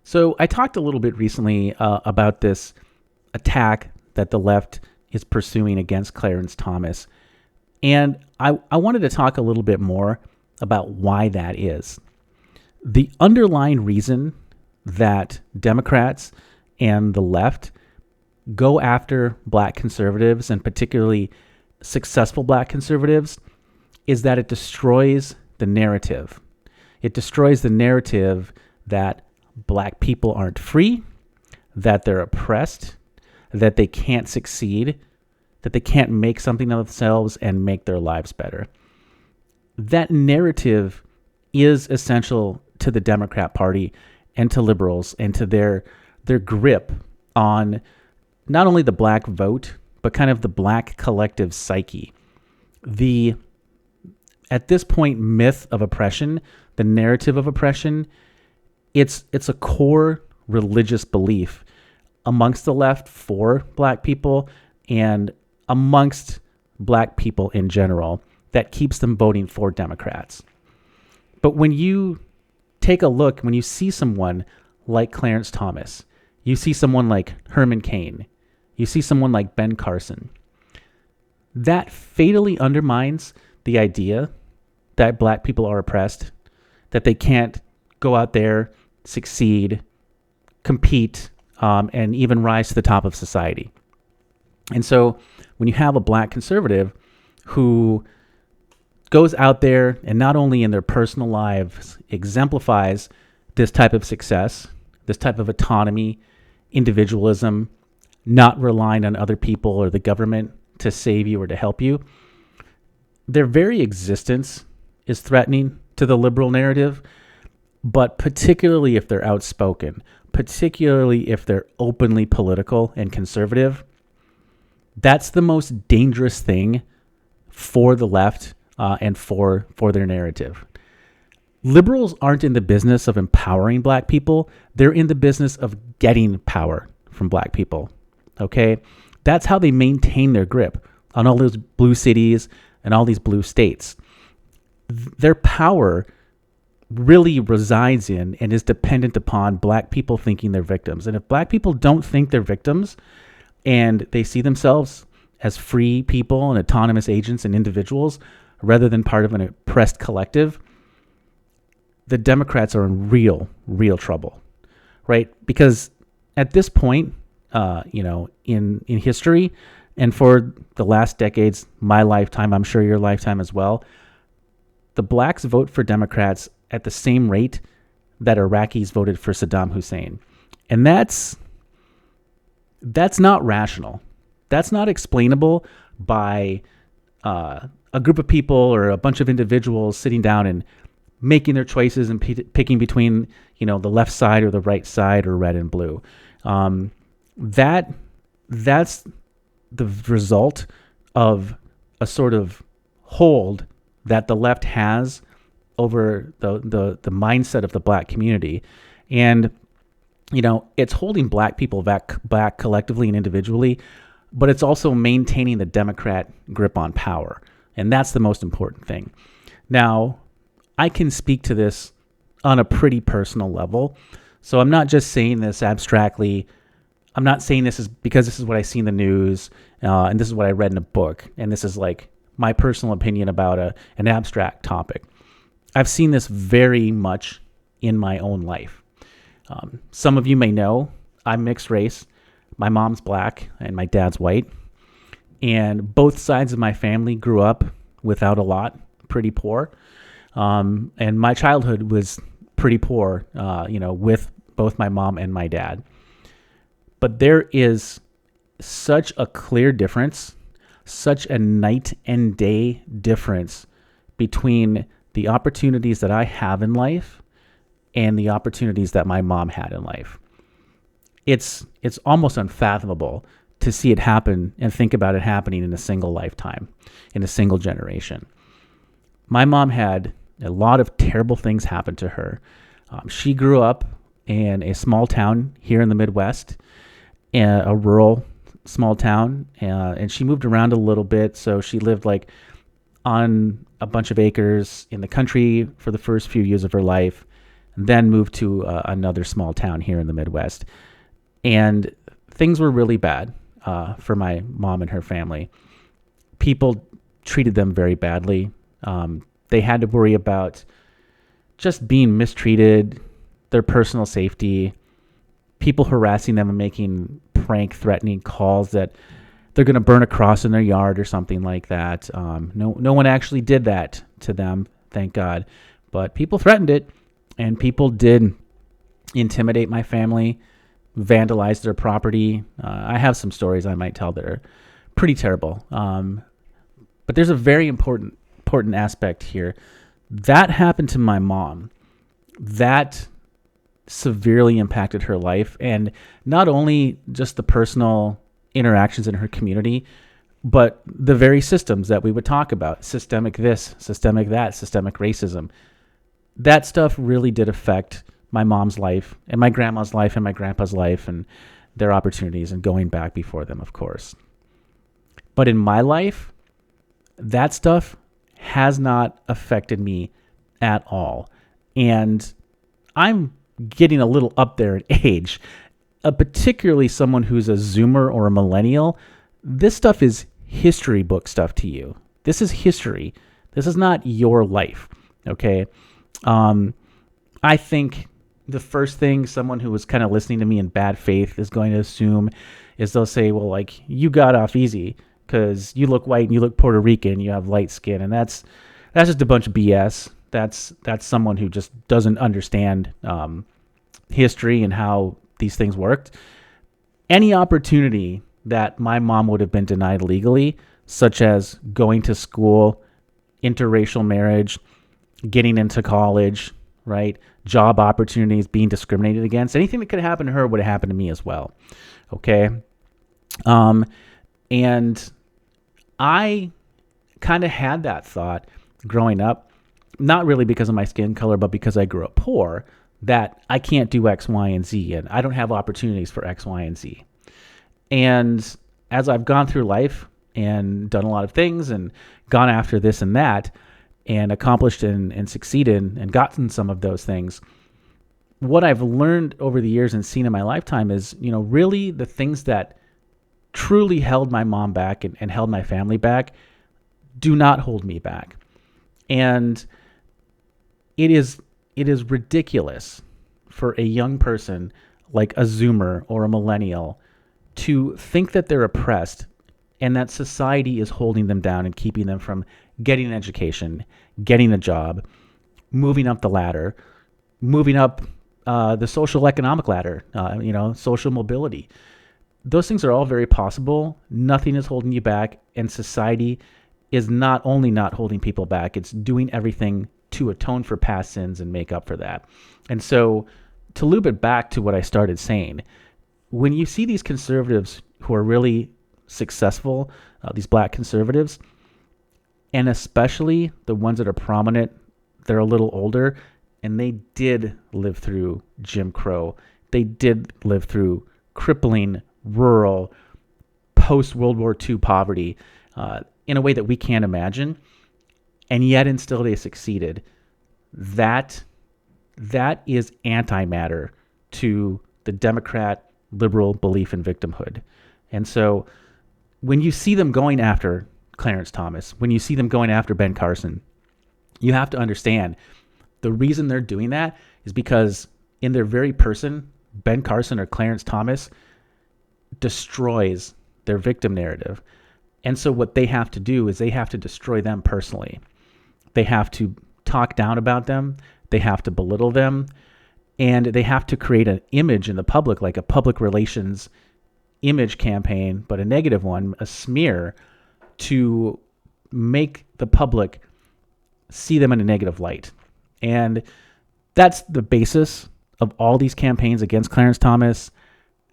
So I talked a little bit recently about this attack that the left is pursuing against Clarence Thomas. And I wanted to talk a little bit more about why that is. The underlying reason that Democrats and the left go after black conservatives, and particularly successful black conservatives, is that it destroys the narrative. It destroys the narrative that black people aren't free, that they're oppressed, that they can't succeed, that they can't make something of themselves and make their lives better. That narrative is essential to the Democrat Party and to liberals and to their grip on not only the black vote, but kind of the black collective psyche. The, at this point, myth of oppression, the narrative of oppression, it's a core religious belief amongst the left for black people and amongst black people in general that keeps them voting for Democrats. But when you take a look, when you see someone like Clarence Thomas, you see someone like Herman Cain, you see someone like Ben Carson, that fatally undermines the idea that black people are oppressed, that they can't go out there, succeed, compete, and even rise to the top of society. And so when you have a black conservative who goes out there and not only in their personal lives exemplifies this type of success, this type of autonomy, individualism, not relying on other people or the government to save you or to help you, their very existence is threatening to the liberal narrative, but particularly if they're outspoken, particularly if they're openly political and conservative, that's the most dangerous thing for the left and for their narrative. Liberals aren't in the business of empowering black people. They're in the business of getting power from black people. Okay? That's how they maintain their grip on all those blue cities and all these blue states. Their power really resides in and is dependent upon black people thinking they're victims. And if black people don't think they're victims and they see themselves as free people and autonomous agents and individuals rather than part of an oppressed collective, the Democrats are in real trouble, right? Because at this point, in history, and for the last decades, my lifetime, I'm sure your lifetime as well, the blacks vote for Democrats at the same rate that Iraqis voted for Saddam Hussein. And that's not rational. That's not explainable by a group of people or a bunch of individuals sitting down and making their choices and picking between, the left side or the right side or red and blue. That's the result of a sort of hold that the left has over the mindset of the black community. And, it's holding black people back collectively and individually, but it's also maintaining the Democrat grip on power. And that's the most important thing. Now, I can speak to this on a pretty personal level. So I'm not just saying this abstractly. I'm not saying this is because this is what I see in the news and this is what I read in a book. And this is like my personal opinion about an abstract topic. I've seen this very much in my own life. Some of you may know I'm mixed race. My mom's black and my dad's white. And both sides of my family grew up without a lot, pretty poor. And my childhood was pretty poor, with both my mom and my dad. But there is such a clear difference, such a night and day difference between the opportunities that I have in life and the opportunities that my mom had in life. It's almost unfathomable to see it happen and think about it happening in a single lifetime, in a single generation. My mom had a lot of terrible things happen to her. She grew up in a small town here in the Midwest, a rural small town, and she moved around a little bit. So she lived like on a bunch of acres in the country for the first few years of her life. then moved to another small town here in the Midwest. And things were really bad for my mom and her family. People treated them very badly. They had to worry about just being mistreated, their personal safety, people harassing them and making prank threatening calls that they're going to burn a cross in their yard or something like that. No one actually did that to them, thank God. But people threatened it, and people did intimidate my family, vandalize their property. I have some stories I might tell that are pretty terrible. But there's a very important aspect here. That happened to my mom. That severely impacted her life, and not only just the personal interactions in her community, but the very systems that we would talk about: systemic this, systemic that, systemic racism. That stuff really did affect my mom's life and my grandma's life and my grandpa's life and their opportunities, and going back before them, of course. But in my life, that stuff has not affected me at all. And I'm getting a little up there in age, particularly someone who's a Zoomer or a millennial. This stuff is history book stuff to you. This is history. This is not your life, okay? I think the first thing someone who was kind of listening to me in bad faith is going to assume is they'll say, well, like, you got off easy because you look white and you look Puerto Rican, you have light skin, and that's just a bunch of BS. That's someone who just doesn't understand history and how these things worked. Any opportunity that my mom would have been denied legally, such as going to school, interracial marriage, getting into college, right? Job opportunities, being discriminated against, anything that could happen to her would have happened to me as well. Okay. And I kind of had that thought growing up, not really because of my skin color, but because I grew up poor, that I can't do X, Y, and Z, and I don't have opportunities for X, Y, and Z. And as I've gone through life and done a lot of things and gone after this and that and accomplished and succeeded and gotten some of those things, what I've learned over the years and seen in my lifetime is, really the things that truly held my mom back and held my family back do not hold me back. And it is ridiculous for a young person like a Zoomer or a millennial to think that they're oppressed and that society is holding them down and keeping them from getting an education, getting a job, moving up the ladder, moving up the social economic ladder, social mobility. Those things are all very possible. Nothing is holding you back, and society is not only not holding people back, it's doing everything to atone for past sins and make up for that. And so, to loop it back to what I started saying, when you see these conservatives who are really successful, these black conservatives, and especially the ones that are prominent, they're a little older, and they did live through Jim Crow. They did live through crippling, rural, post-World War II poverty in a way that we can't imagine, and yet and still they succeeded. That is antimatter to the Democrat liberal belief in victimhood. And so when you see them going after Clarence Thomas, when you see them going after Ben Carson, you have to understand the reason they're doing that is because in their very person, Ben Carson or Clarence Thomas destroys their victim narrative. And so what they have to do is they have to destroy them personally. They have to talk down about them. They have to belittle them. And they have to create an image in the public, like a public relations image campaign, but a negative one, a smear, to make the public see them in a negative light. And that's the basis of all these campaigns against Clarence Thomas,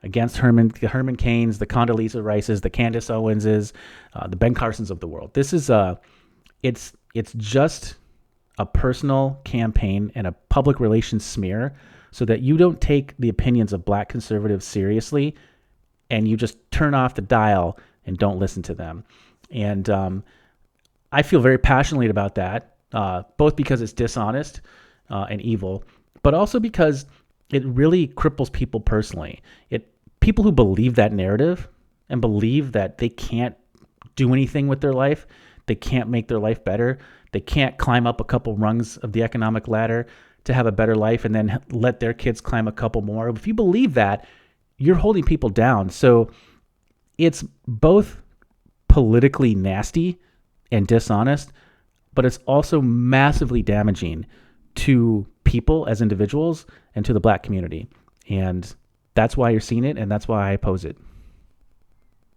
against Herman, the Herman Cains, the Condoleezza Rices, the Candace Owenses, the Ben Carsons of the world. This is it's just a personal campaign and a public relations smear so that you don't take the opinions of black conservatives seriously and you just turn off the dial and don't listen to them. And I feel very passionately about that, both because it's dishonest and evil, but also because it really cripples people personally. People who believe that narrative and believe that they can't do anything with their life, they can't make their life better, they can't climb up a couple rungs of the economic ladder to have a better life and then let their kids climb a couple more. If you believe that, you're holding people down. So it's both politically nasty and dishonest, but it's also massively damaging to people as individuals and to the Black community. And that's why you're seeing it, and that's why I oppose it.